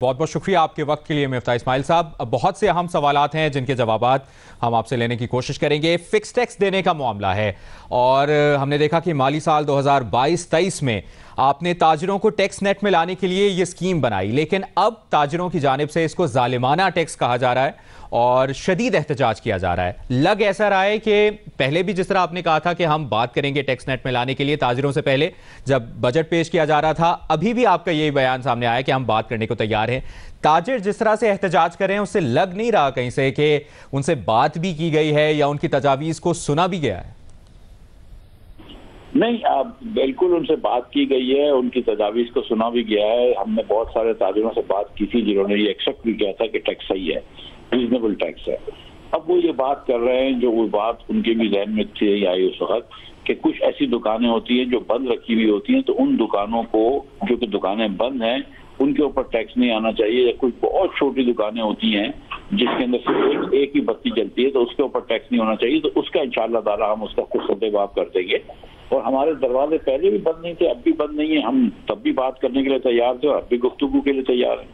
बहुत बहुत शुक्रिया आपके वक्त के लिए मिफ्ता इस्माइल साहब। बहुत से अहम सवालात हैं जिनके जवाबात हम आपसे लेने की कोशिश करेंगे। फिक्स टैक्स देने का मामला है और हमने देखा कि माली साल 2022-23 में आपने ताजिरों को टैक्स नेट में लाने के लिए ये स्कीम बनाई, लेकिन अब ताजिरों की जानिब से इसको जालिमाना टैक्स कहा जा रहा है और शदीद एहतजाज किया जा रहा है। लग ऐसा रहा है कि पहले भी जिस तरह आपने कहा था कि हम बात करेंगे टैक्स नेट में लाने के लिए ताजिरों से पहले जब बजट पेश किया जा रहा था, अभी भी आपका यही बयान सामने आया कि हम बात करने को तैयार हैं। ताजिर जिस तरह से एहतजाज कर रहे हैं उससे लग नहीं रहा कहीं से कि उनसे बात भी की गई है या उनकी तजावीज़ को सुना भी गया है। नहीं, बिल्कुल उनसे बात की गई है, उनकी तजावीज़ को सुना भी गया है। हमने बहुत सारे ताजिरों से बात की थी जिन्होंने ये एक्सेप्ट भी किया था कि टैक्स सही है, रीजनेबल टैक्स है। अब वो ये बात कर रहे हैं जो वो बात उनके भी जहन में थी आई उस वक्त कि कुछ ऐसी दुकानें होती हैं जो बंद रखी हुई होती हैं, तो उन दुकानों को जो कि दुकानें बंद हैं उनके ऊपर टैक्स नहीं आना चाहिए। या कुछ बहुत छोटी दुकानें होती हैं जिसके अंदर सिर्फ एक ही बत्ती चलती है तो उसके ऊपर टैक्स नहीं होना चाहिए। तो उसका इंशाअल्लाह ताला हम उसका कुछ सद्देबाब कर देंगे। और हमारे दरवाजे पहले भी बंद नहीं थे, अब भी बंद नहीं है। हम तब भी बात करने के लिए तैयार थे और अब भी गुफ्तगू के लिए तैयार हैं।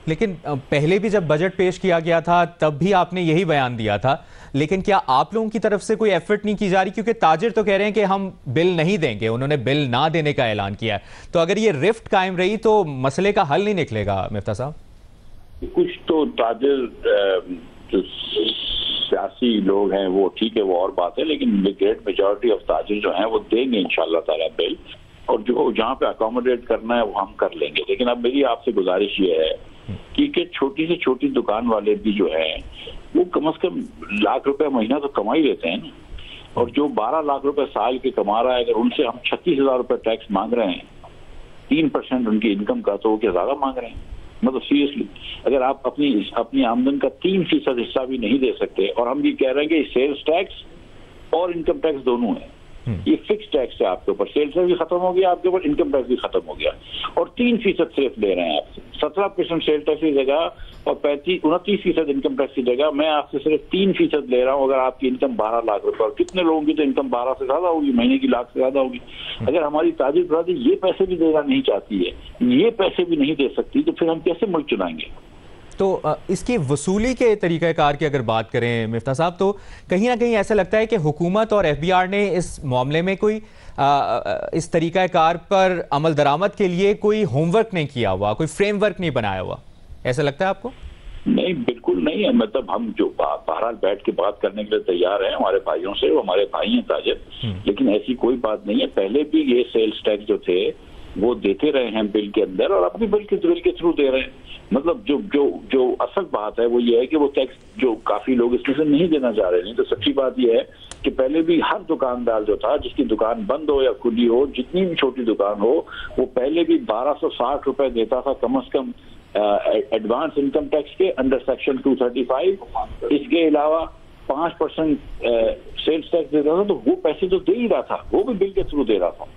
लेकिन पहले भी जब बजट पेश किया गया था तब भी आपने यही बयान दिया था, लेकिन क्या आप लोगों की तरफ से कोई एफर्ट नहीं की जा रही? क्योंकि ताजिर तो कह रहे हैं कि हम बिल नहीं देंगे, उन्होंने बिल ना देने का ऐलान किया है। तो अगर ये रिफ्ट कायम रही तो मसले का हल नहीं निकलेगा मिफ्ता साहब। कुछ तो ताजिर जो सियासी लोग हैं वो ठीक है, वो और बात है, लेकिन ग्रेट मेजॉरिटी ऑफ ताजिर जो हैं वो देंगे इंशाल्लाह ताला बिल, और जो जहाँ पे अकोमोडेट करना है वो हम कर लेंगे। लेकिन अब मेरी आपसे गुजारिश ये है कि छोटी से छोटी दुकान वाले भी जो है वो कम से कम लाख रुपए महीना तो कमा ही लेते हैं ना, और जो 12 लाख रुपए साल के कमा रहा है अगर उनसे हम 36,000 रुपए टैक्स मांग रहे हैं 3% उनकी इनकम का, तो वो क्या ज्यादा मांग रहे हैं? मतलब सीरियसली, अगर आप अपनी आमदन का 3% हिस्सा भी नहीं दे सकते और हम ये कह रहे हैं कि सेल्स टैक्स और इनकम टैक्स दोनों है, ये फिक्स टैक्स है आपके ऊपर, सेल्स टैक्स भी खत्म हो गया आपके ऊपर, इनकम टैक्स भी खत्म हो गया, और 3% सिर्फ ले रहे हैं आपसे। 17% सेल्स टैक्स की जगह और 29% इनकम टैक्स की जगह मैं आपसे सिर्फ 3% ले रहा हूँ। अगर आपकी इनकम 12 लाख रुपए, और कितने लोगों की तो इनकम 12 से ज्यादा होगी, महीने की लाख से ज्यादा होगी। अगर हमारी ताजिर बरादरी ये पैसे भी देना नहीं चाहती है, ये पैसे भी नहीं दे सकती, तो फिर हम कैसे मुल्क चुनाएंगे? तो इसकी वसूली के तरीक़ाकार की अगर बात करें मिफ्ता साहब, तो कहीं ना कहीं ऐसा लगता है कि हुकूमत और एफबीआर ने इस मामले में कोई इस तरीक़ाकार पर अमल दरामद के लिए कोई होमवर्क नहीं किया हुआ, कोई फ्रेमवर्क नहीं बनाया हुआ, ऐसा लगता है आपको? नहीं, बिल्कुल नहीं है। मतलब हम जो बहरहाल बैठ के बात करने के लिए तैयार हैं हमारे भाइयों से, वो हमारे भाई हैं ताजिर, लेकिन ऐसी कोई बात नहीं है। पहले भी ये सेल्स टैक्स जो थे वो देते रहे हैं बिल के अंदर, और अपनी बिल के थ्रू दे रहे हैं। मतलब जो असल बात है वो ये है कि वो टैक्स जो काफी लोग इसमें से नहीं देना चाह रहे। नहीं तो सच्ची बात ये है कि पहले भी हर दुकानदार जो था, जिसकी दुकान बंद हो या खुली हो, जितनी भी छोटी दुकान हो, वो पहले भी 1260 रुपए देता था कम से कम एडवांस इनकम टैक्स के अंडर सेक्शन 235। इसके अलावा 5% सेल्स टैक्स देता था, तो वो पैसे तो दे ही रहा था, वो भी बिल के थ्रू दे रहा था।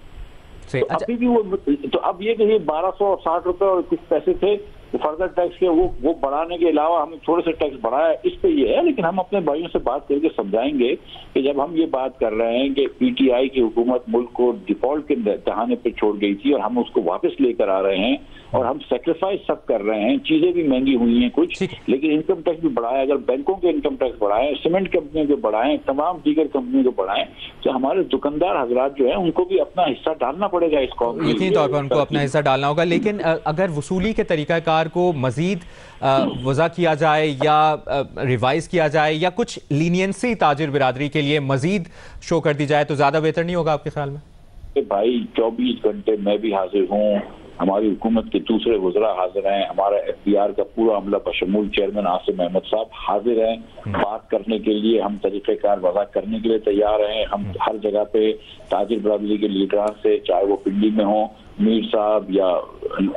तो अभी भी वो, तो अब ये कि 1260 रुपए और कुछ पैसे थे फर्दर टैक्स के, वो बढ़ाने के अलावा हमने थोड़े से टैक्स बढ़ाया, इस पे ये है। लेकिन हम अपने भाइयों से बात करके समझाएंगे कि जब हम ये बात कर रहे हैं कि पीटीआई की हुकूमत मुल्क को डिफॉल्ट के दहाने पे छोड़ गई थी और हम उसको वापस लेकर आ रहे हैं, और हम सेक्रीफाइस सब कर रहे हैं, चीजें भी महंगी हुई हैं कुछ, लेकिन इनकम टैक्स भी बढ़ाया। अगर बैंकों के इनकम टैक्स बढ़ाएं, सीमेंट कंपनियों के बढ़ाएं, तमाम दीगर कंपनियों को बढ़ाएं, तो हमारे दुकानदार हजरात जो है उनको भी अपना हिस्सा डालना पड़ेगा इस कौम में। यकीनी तौर पर उनको अपना हिस्सा डालना होगा। लेकिन अगर वसूली के तरीकाकार को मजीद वज़ा किया जाए या रिवाइज किया जाए या कुछ लीनियंसी ताजिर बिरादरी के लिए मजीद शो कर दी जाए तो ज्यादा बेहतर नहीं होगा आपके ख्याल में? भाई 24 घंटे मैं भी हाजिर हूँ, हमारी हुकूमत के दूसरे वज़रा हाजिर हैं, हमारा एफबीआर का पूरा अमला बशमूल चेयरमैन आसिम अहमद साहब हाजिर हैं बात करने के लिए। हम तरीक़ेकार वज़ा करने के लिए तैयार हैं। हम हर जगह पे ताजिर बरादरी के लीडरान से, चाहे वो पिंडी में हो मीर साहब या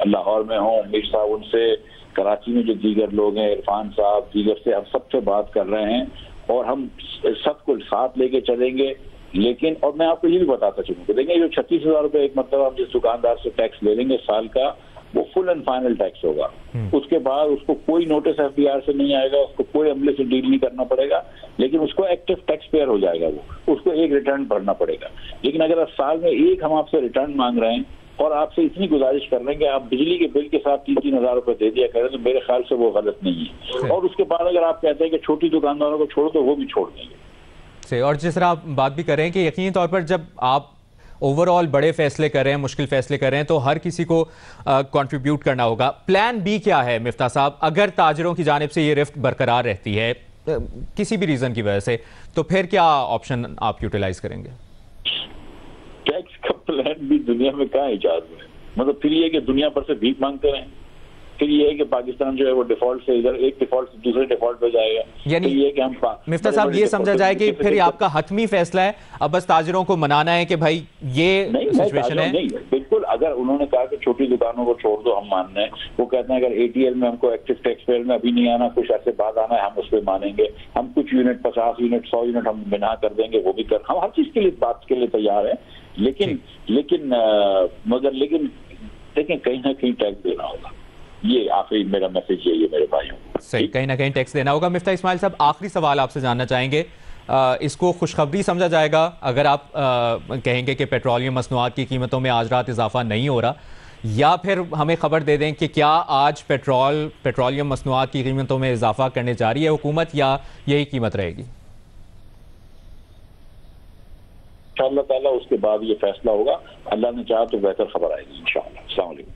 लाहौर में हो मीर साहब, उनसे कराची में जो दीगर लोग हैं इरफान साहब, दीगर से हम सबसे बात कर रहे हैं और हम सबको साथ लेके चलेंगे। लेकिन और मैं आपको ये भी बताता चलूँ, देखिए जो 36,000 रुपए एक मतलब हम जिस दुकानदार से टैक्स ले लेंगे साल का, वो फुल एंड फाइनल टैक्स होगा। उसके बाद उसको कोई नोटिस एफबीआर से नहीं आएगा, उसको कोई अमले से डील नहीं करना पड़ेगा, लेकिन उसको एक्टिव टैक्स पेयर हो जाएगा, वो उसको एक रिटर्न भरना पड़ेगा। लेकिन अगर साल में एक हम आपसे रिटर्न मांग रहे हैं और आपसे इतनी गुजारिश कर रहे हैं कि आप बिजली के बिल के साथ 3-3 हजार रुपए दे दिया करें, तो मेरे ख्याल से वो गलत नहीं है। और उसके बाद अगर आप कहते हैं कि छोटी दुकानदारों को छोड़ो, तो वो भी छोड़ देंगे। और जिस तरह आप बात भी कर रहे हैं कि यकीनी तौर पर जब आप ओवरऑल बड़े फैसले कर रहे हैं, मुश्किल फैसले कर रहे हैं, तो हर किसी को कंट्रीब्यूट करना होगा। प्लान बी क्या है मिफ्ता साहब, अगर ताजरों की जानिब से ये रिफ्ट बरकरार रहती है किसी भी रीजन की वजह से, तो फिर क्या ऑप्शन आप यूटिलाइज करेंगे? टैक्स का प्लान भी दुनिया में कहाँ इजाद हुआ है? मतलब फिर ये कि दुनिया भर से भीख मांगते रहें, फिर ये है कि पाकिस्तान जो है वो डिफॉल्ट से इधर एक डिफॉल्ट से दूसरे डिफॉल्ट पे जाएगा। यानी ये कि हम मिफ्ता साहब ये समझा जाए कि फिर आपका हतमी फैसला है, अब बस ताजरों को मनाना है कि भाई ये सिचुएशन है। नहीं, बिल्कुल। अगर उन्होंने कहा कि छोटी दुकानों को छोड़ दो, हम मान रहे हैं। वो कहते हैं अगर ATL में हमको एक्टिव टैक्स पेयर में अभी नहीं आना, कुछ ऐसे बाद आना है, हम उस पर मानेंगे। हम कुछ यूनिट 50 यूनिट 100 यूनिट हम बिना कर देंगे, वो भी कर, हम हर चीज के लिए बात के लिए तैयार है। लेकिन लेकिन कहीं ना कहीं टैक्स देना होगा। ये आखिरी मेरा मैसेज यही है मेरे भाइयों को। सही, कहीं ना कहीं टैक्स देना होगा। मिफ्ता इस्माइल साहब, आखिरी सवाल आपसे जानना चाहेंगे, इसको खुशखबरी समझा जाएगा अगर आप कहेंगे कि पेट्रोलियम मसनूआत की कीमतों में आज रात इजाफा नहीं हो रहा, या फिर हमें खबर दे दें कि क्या आज पेट्रोलियम मसनूआत की कीमतों में इजाफा करने जा रही है हुकूमत, या यही कीमत रहेगी? इंशाअल्लाह ताला उसके बाद ये फैसला होगा। अल्लाह ने चाहा तो बेहतर खबर आएगी इंशाअल्लाह। अस्सलाम वालेकुम।